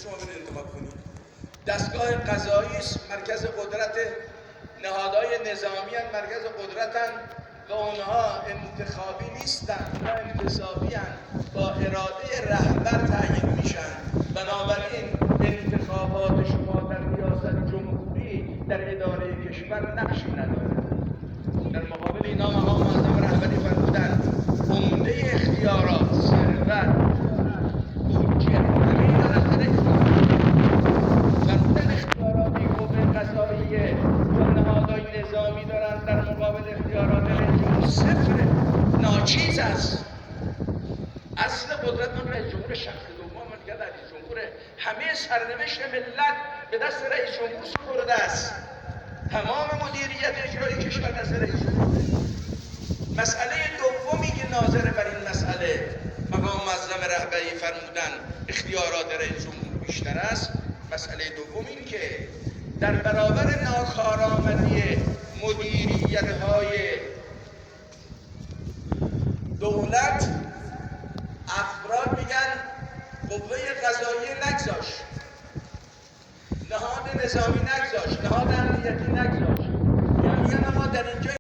شما برید انتخاب کنید. دستگاه قضایی مرکز قدرت، نهادهای نظامی هستند مرکز قدرتن و اونها انتخابی نیستن، اونها انتصابی هستند، با اراده رهبر تعیین میشن. بنابراین انتخابات شما در ریاست جمهوری در اداره کشور نقشی نداره. در مقابل اینا مقام معظم رهبری فرمودن عمده اختیارات، ثروت، بودجه، همه اینا را اختیار فرمودن اختیاراتی قوه قضاییه و نهادهای نظامی دارن در مقابل اختیارات رئیس جمهور صفر، ناچیز است. اصل قدرت من رئیس جمهور شخص دوم دیگه رئیس جمهور، همه سرنوشت ملت به دست رئیس جمهور سپرده است. تمام مدیریت اجرایی کشور دست رئیس جمهور. مسئله دومی که ناظر بر این مسئله مقام معظم رهبری فرمودن اختیارات رئیس جمهور بیشتر است. مسئله دوم این که در برابر ناکارآمدی مدیریت‌های دولت افراد میگن قوه قضاییه نگذاشت، نهاد نظامی نگذاشت، نهاد امنیتی نگذاشت، میگن ما در اینجا